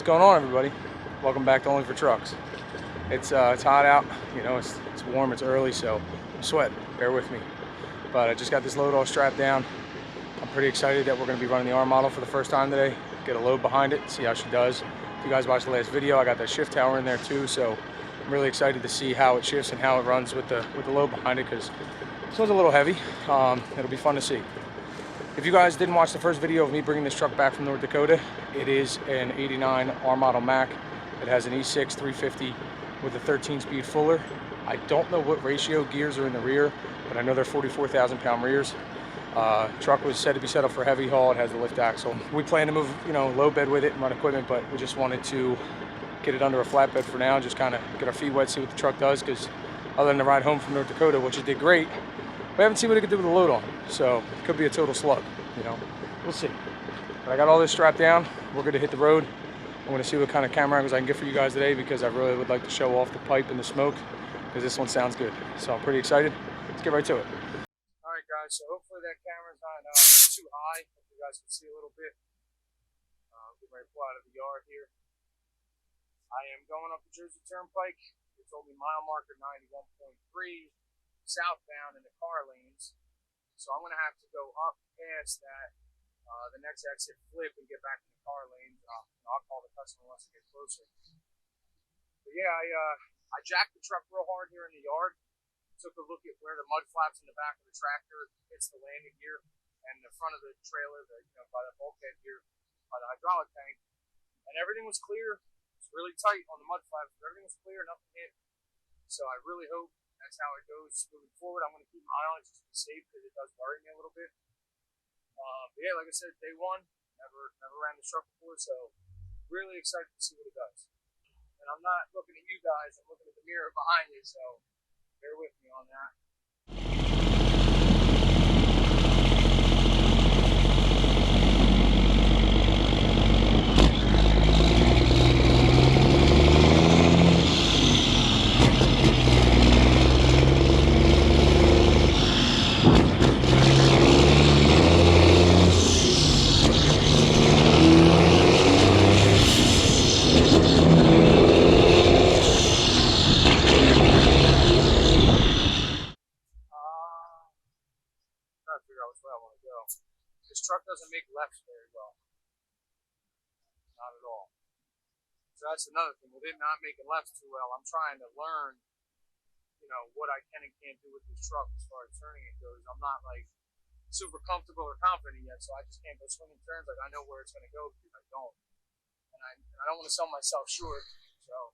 What's going on, everybody? Welcome back to Only for Trucks. It's hot out, you know, it's warm, it's early, so I'm sweating, bear with me. But I just got this load all strapped down. I'm pretty excited that we're going to be running the R model for the first time today. Get a load behind it, see how she does. If you guys watched the last video, I got that shift tower in there too, so I'm really excited to see how it shifts and how it runs with the load behind it, because this one's a little heavy. It'll be fun to see. If you guys didn't watch the first video of me bringing this truck back from North Dakota, it is an 89 R model Mack. It has an E6 350 with a 13-speed Fuller. I don't know what ratio gears are in the rear, but I know they're 44,000 pound rears. Truck was said to be set up for heavy haul. It has the lift axle. We plan to move, you know, low bed with it and run equipment, but we just wanted to get it under a flatbed for now, just kind of get our feet wet, see what the truck does, because other than the ride home from North Dakota, which it did great, we haven't seen what it could do with the load on. So it could be a total slug, you know, we'll see. But I got all this strapped down. We're going to hit the road. I'm going to see what kind of camera angles I can get for you guys today, because I really would like to show off the pipe and the smoke, because this one sounds good. So I'm pretty excited. Let's get right to it. All right, guys, so hopefully that camera's not too high. Hope you guys can see a little bit. Get ready to pull out of the yard here. I am going up the Jersey Turnpike. They told me mile marker 91.3 southbound in the car lanes. So I'm going to have to go up past that, the next exit, flip, and get back in the car lanes. I'll call the customer once I get closer. But yeah, I jacked the truck real hard here in the yard. Took a look at where the mud flaps in the back of the tractor hits the landing gear and the front of the trailer, by the bulkhead here, by the hydraulic tank, and everything was clear. It's really tight on the mud flaps, but everything was clear, nothing hit. So I really hope that's how it goes moving forward. I'm going to keep my eye on it just to be safe, because it does worry me a little bit. But yeah, like I said, day one, never ran this truck before, so really excited to see what it does. And I'm not looking at you guys, I'm looking at the mirror behind you, so bear with me on that. This truck doesn't make lefts very well. Not at all. So that's another thing. With it not making lefts too well, I'm trying to learn, you know, what I can and can't do with this truck as far as turning it goes. I'm not like super comfortable or confident yet, so I just can't go swinging turns like I know where it's going to go, because I don't. And I don't want to sell myself short, so.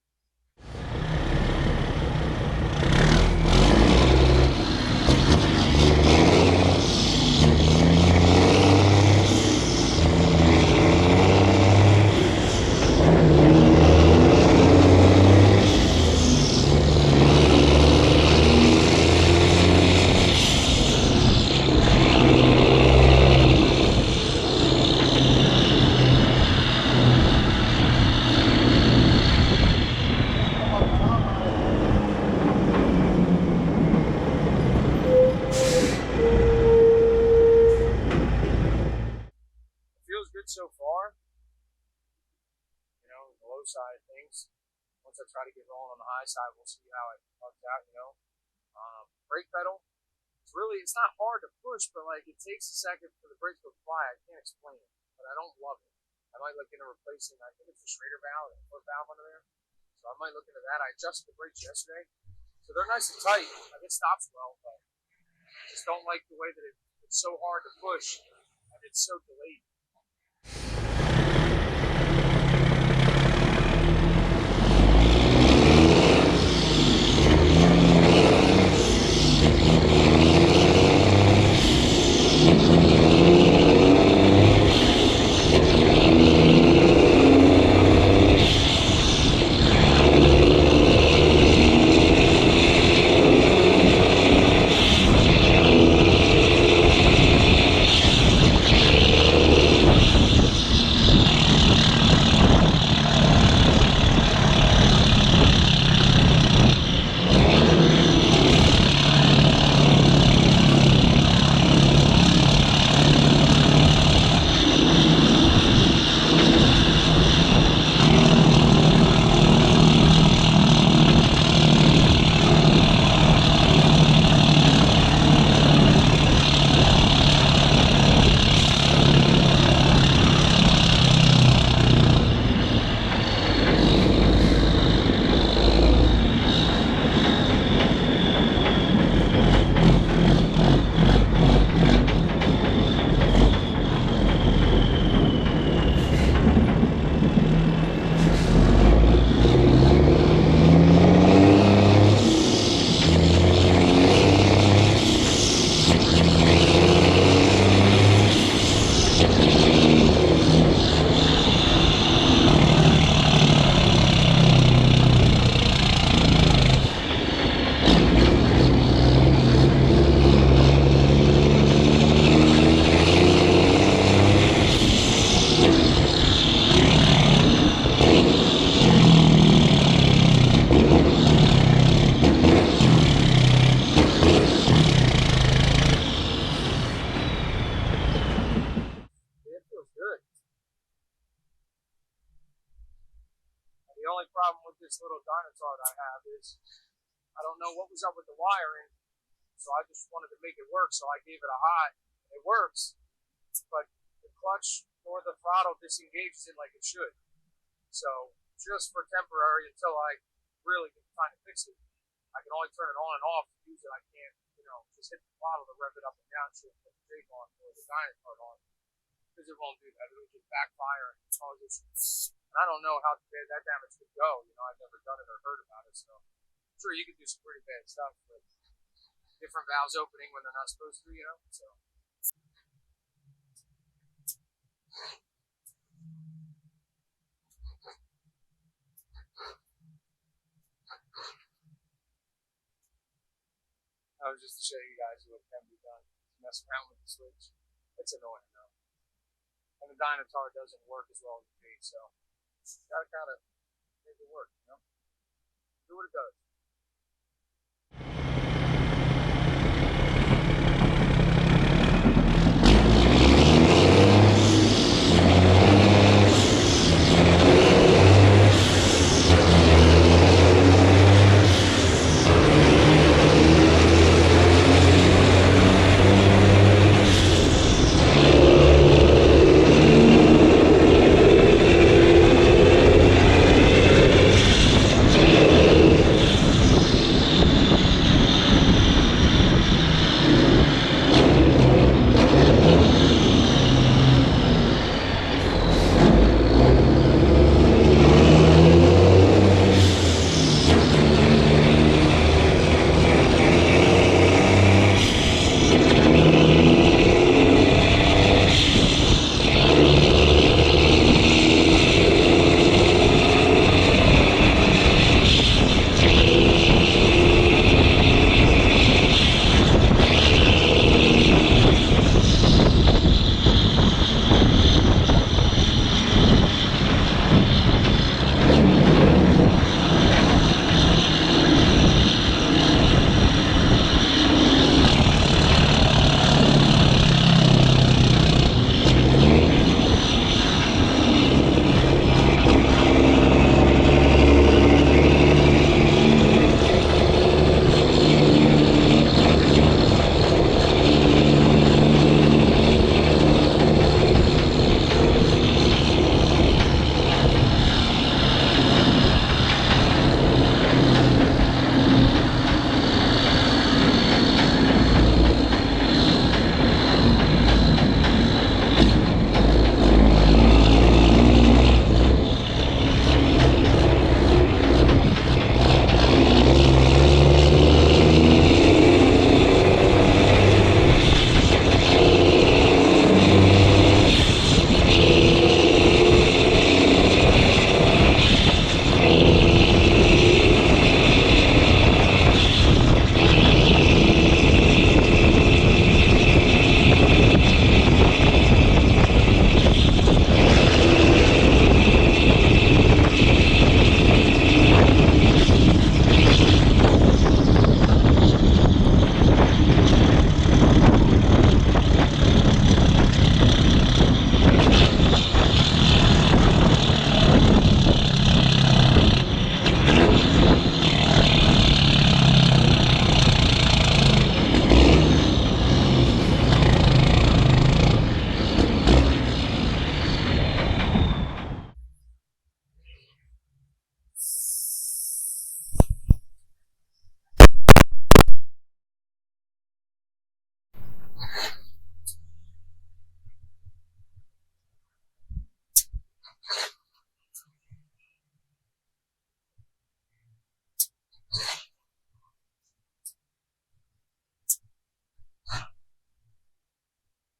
try to get rolling on the high side. We'll see how it comes out, you know. Brake pedal, it's not hard to push, but like it takes a second for the brakes to apply. I can't explain it, but I don't love it. I might look into replacing, I think it's the Schrader valve and foot valve under there. So I might look into that. I adjusted the brakes yesterday. So they're nice and tight. Like it stops well, but I just don't like the way that it's so hard to push and it's so delayed. The only problem with this little dinosaur I have is I don't know what was up with the wiring, so I just wanted to make it work, so I gave it a hot. It works, but the clutch or the throttle disengages it like it should. So just for temporary until I really get time to fix it, I can only turn it on and off to use it. I can't, just hit the throttle to rev it up and down, so put the brake on or the dinosaur on, because it won't do that. It'll just backfire and cause issues. And I don't know how bad that damage could go. I've never done it or heard about it, so I'm sure you could do some pretty bad stuff with different valves opening when they're not supposed to, so. That was just to show you guys what can be done. Mess around with the switch. It's annoying though. And the Dynatar doesn't work as well as it needs, so gotta kind of make it work, do what it does.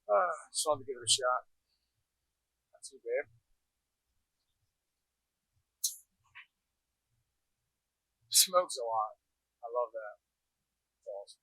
Just wanted to give it a shot. Not too bad. Smokes a lot. I love that. It's awesome.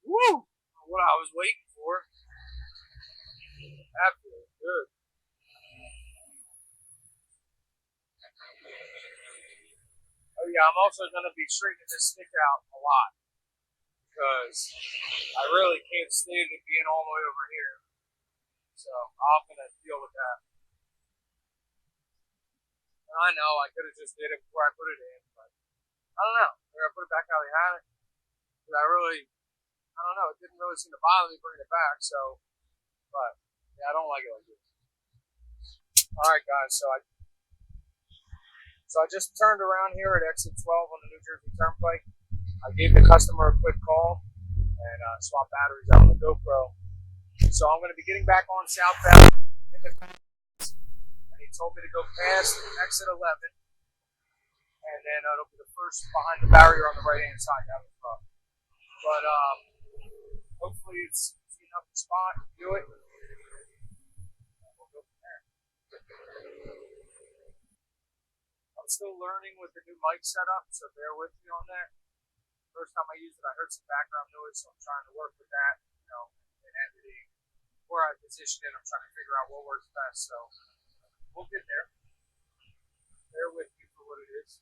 Woo! What I was waiting for. That feels good. Oh yeah, I'm also going to be straightening this stick out a lot because I really can't stand it being all the way over here. So I'm going to deal with that. And I know I could have just did it before I put it in, but I don't know. We're going to put it back how we had it. Because I don't know, it didn't really seem to bother me bringing it back, so, but, yeah, I don't like it like this. Alright guys, so I just turned around here at exit 12 on the New Jersey Turnpike. I gave the customer a quick call and swapped batteries out on the GoPro. So I'm going to be getting back on southbound and he told me to go past exit 11 and then it'll be the first behind the barrier on the right hand side down the front. But hopefully it's enough to spot, do it. still learning with the new mic setup, so bear with me on that. First time I used it, I heard some background noise, so I'm trying to work with that, in editing. Where I position it, I'm trying to figure out what works best, so we'll get there. Bear with me for what it is.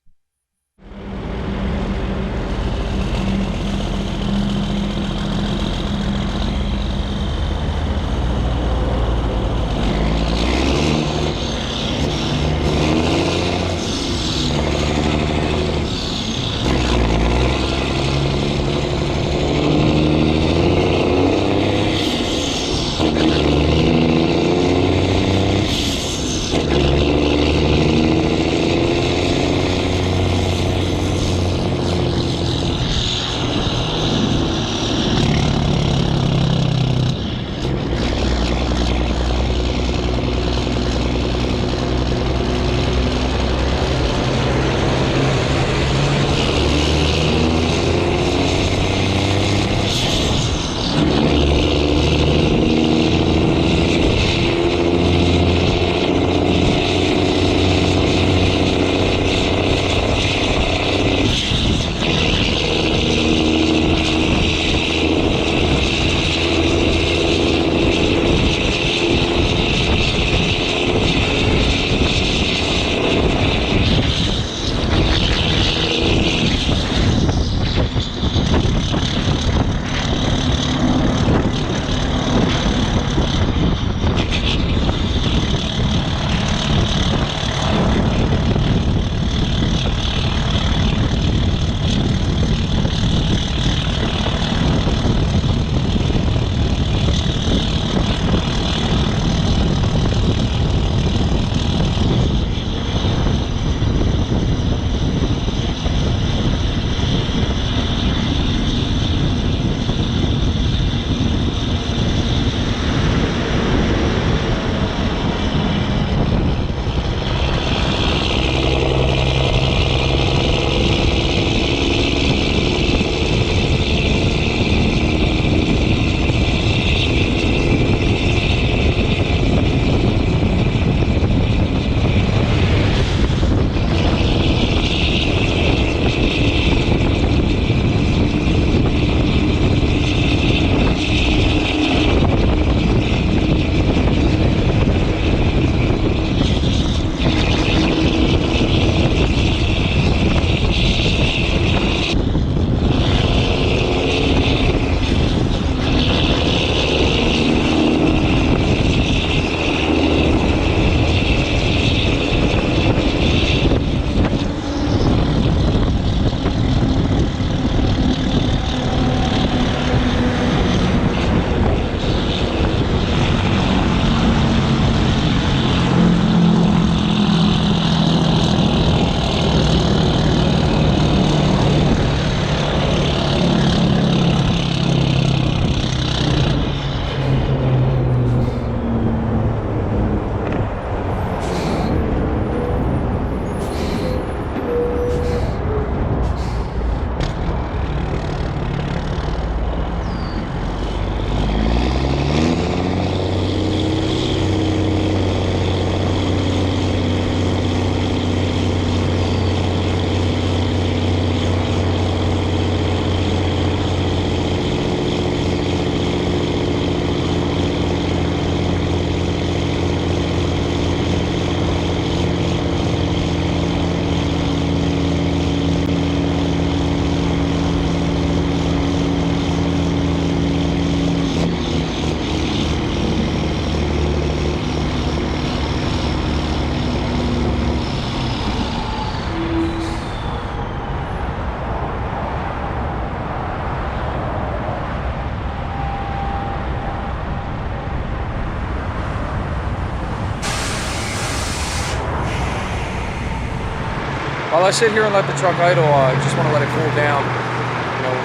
While I sit here and let the truck idle, I just want to let it cool down.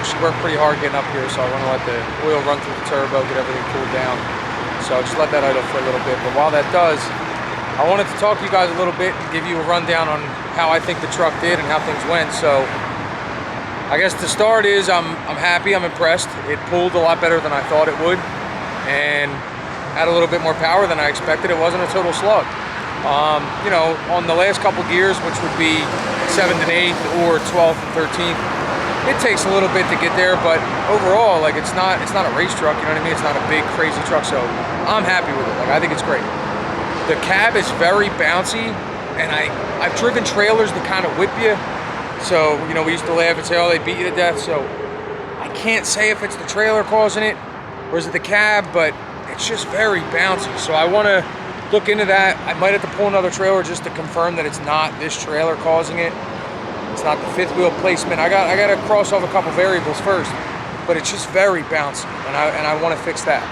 She worked pretty hard getting up here, so I want to let the oil run through the turbo, get everything cooled down. So I'll just let that idle for a little bit. But while that does, I wanted to talk to you guys a little bit and give you a rundown on how I think the truck did and how things went. So I guess the start is I'm happy, I'm impressed. It pulled a lot better than I thought it would and had a little bit more power than I expected. It wasn't a total slug. You know, on the last couple gears, which would be 7th and 8th or 12th and 13th, it takes a little bit to get there, but overall, like, it's not a race truck, you know what I mean? It's not a big, crazy truck, so I'm happy with it. Like, I think it's great. The cab is very bouncy, and I've driven trailers that kind of whip you. So, you know, we used to laugh and say, oh, they beat you to death. So I can't say if it's the trailer causing it or is it the cab, but it's just very bouncy. So I want to look into that. I might have to pull another trailer just to confirm that it's not this trailer causing it. It's not the fifth wheel placement. I got to cross off a couple variables first, but it's just very bouncy, and I want to fix that.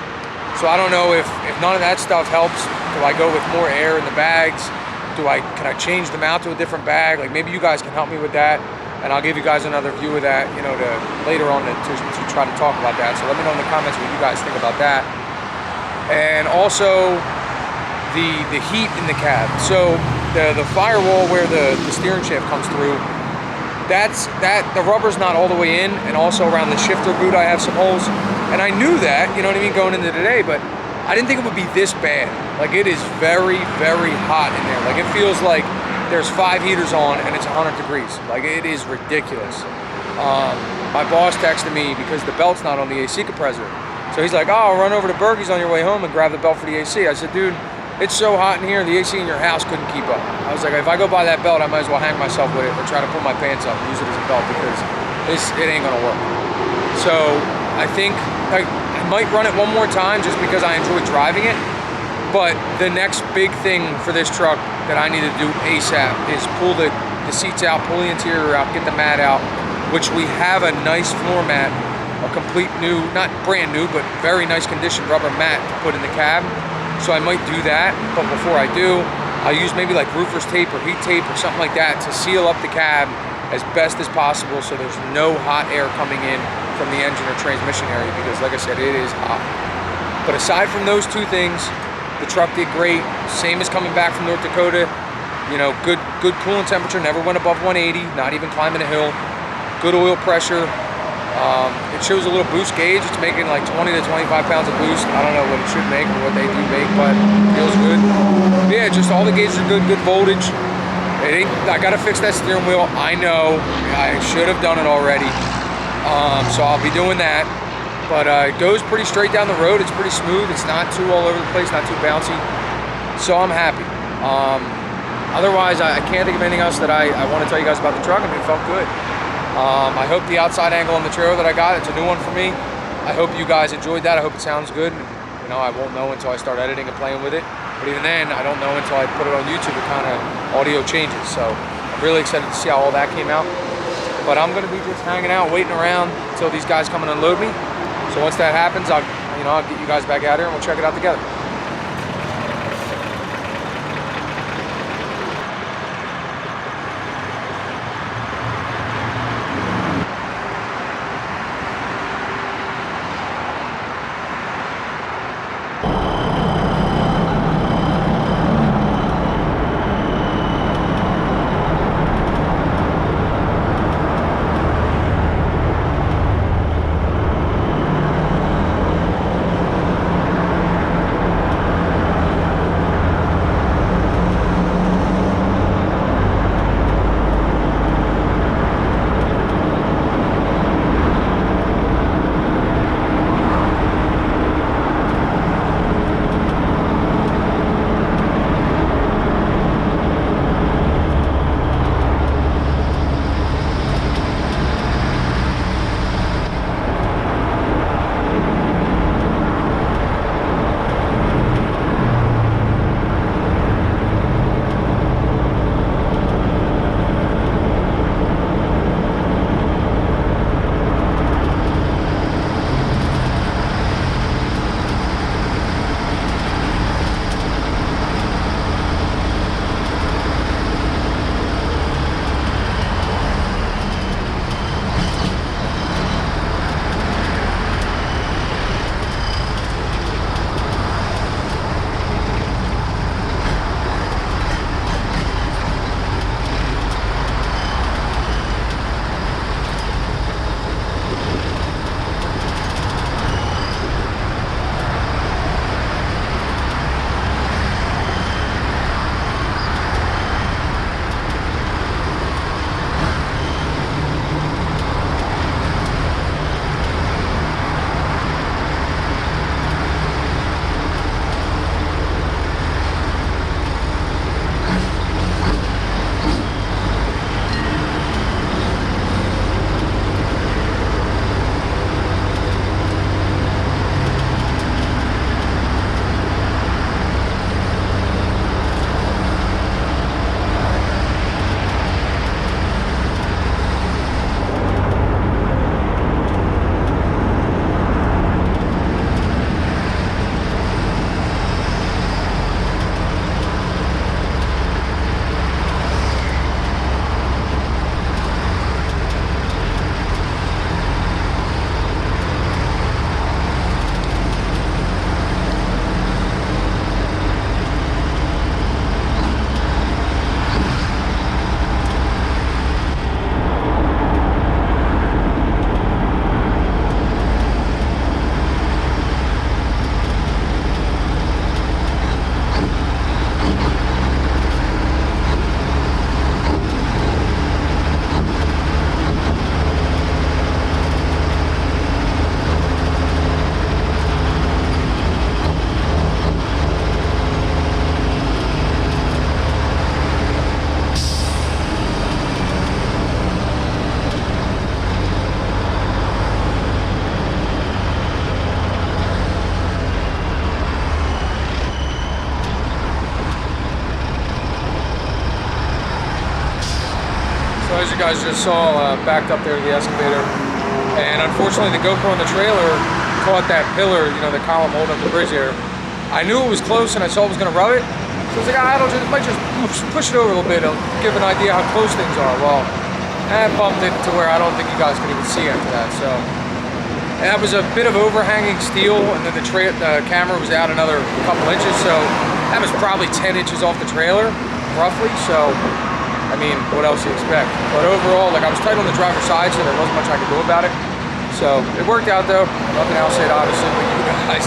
So I don't know if none of that stuff helps. Do I go with more air in the bags? Can I change them out to a different bag? Like, maybe you guys can help me with that, and I'll give you guys another view of that, you know, later on to try to talk about that. So let me know in the comments what you guys think about that. And also the heat in the cab. So the firewall where the steering shaft comes through, the rubber's not all the way in, and also around the shifter boot I have some holes. And I knew that, you know what I mean, going into today, but I didn't think it would be this bad. Like, it is very, very hot in there. Like, it feels like there's 5 heaters on and it's 100 degrees. Like, it is ridiculous. My boss texted me because the belt's not on the AC compressor. So he's like, oh, run over to Berkey's on your way home and grab the belt for the AC. I said, dude, it's so hot in here, the AC in your house couldn't keep up. I was like, if I go buy that belt, I might as well hang myself with it or try to pull my pants up and use it as a belt, because it ain't gonna work. So I think I might run it one more time just because I enjoy driving it. But the next big thing for this truck that I need to do ASAP is pull the seats out, pull the interior out, get the mat out, which we have a nice floor mat, a complete new, not brand new, but very nice condition rubber mat to put in the cab. So I might do that, but before I do, I'll use maybe like roofer's tape or heat tape or something like that to seal up the cab as best as possible so there's no hot air coming in from the engine or transmission area, because like I said, it is hot. But aside from those two things, the truck did great. Same as coming back from North Dakota. You know, good coolant temperature, never went above 180, not even climbing a hill. Good oil pressure. It shows a little boost gauge. It's making like 20 to 25 pounds of boost. I don't know what it should make or what they do make, but it feels good. Yeah, just all the gauges are good voltage. I gotta fix that steering wheel. I know, I should have done it already. So I'll be doing that. But it goes pretty straight down the road. It's pretty smooth. It's not too all over the place, not too bouncy. So I'm happy. Otherwise, I can't think of anything else that I want to tell you guys about the truck. I mean, it felt good. I hope the outside angle on the trailer that I got, it's a new one for me. I hope you guys enjoyed that. I hope it sounds good. You know, I won't know until I start editing and playing with it. But even then, I don't know until I put it on YouTube what kind of audio changes. So I'm really excited to see how all that came out. But I'm gonna be just hanging out, waiting around until these guys come and unload me. So once that happens, I'll get you guys back out here and we'll check it out together. as you guys just saw, backed up there to the excavator, and unfortunately the GoPro in the trailer caught that pillar, you know, the column holding up the bridge there. I knew it was close and I saw it was going to rub it, so I was like, might just push it over a little bit, it'll give an idea how close things are. Well, that bumped it to where I don't think you guys can even see after that. So, and that was a bit of overhanging steel, and then the camera was out another couple inches, so that was probably 10 inches off the trailer, roughly. So, I mean, what else do you expect? But overall, like, I was tight on the driver's side, so there wasn't much I could do about it. So it worked out though. Nothing else said, obviously, but you guys.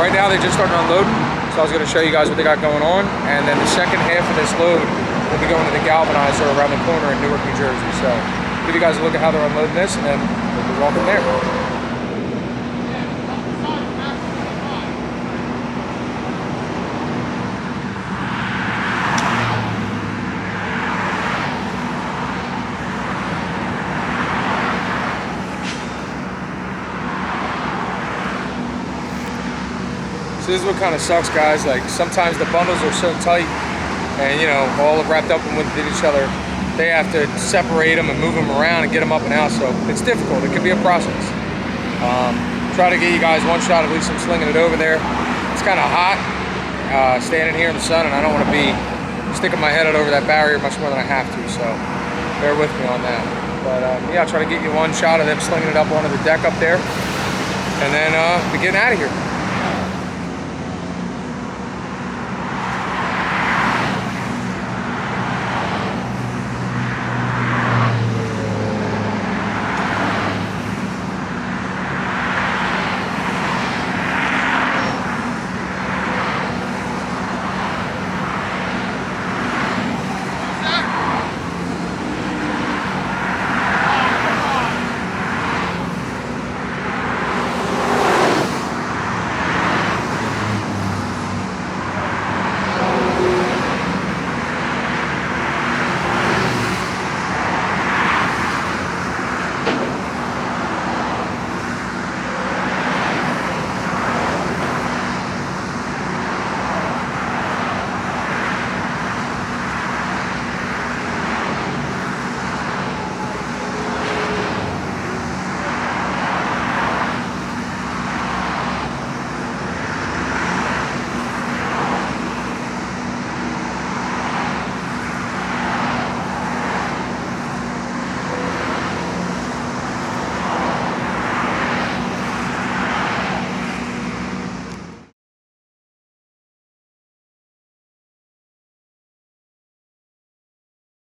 Right now they just started unloading, so I was going to show you guys what they got going on, and then the second half of this load will be going to the galvanizer around the corner in Newark, New Jersey. So give you guys a look at how they're unloading this, and then we'll move on from there. So this is what kind of sucks, guys. Like, sometimes the bundles are so tight and, you know, all wrapped up and with each other, they have to separate them and move them around and get them up and out. So it's difficult. It can be a process. Try to get you guys one shot, at least I'm slinging it over there. It's kind of hot standing here in the sun, and I don't want to be sticking my head out over that barrier much more than I have to. So bear with me on that. But yeah, I'll try to get you one shot of them slinging it up onto the deck up there, and then be getting out of here.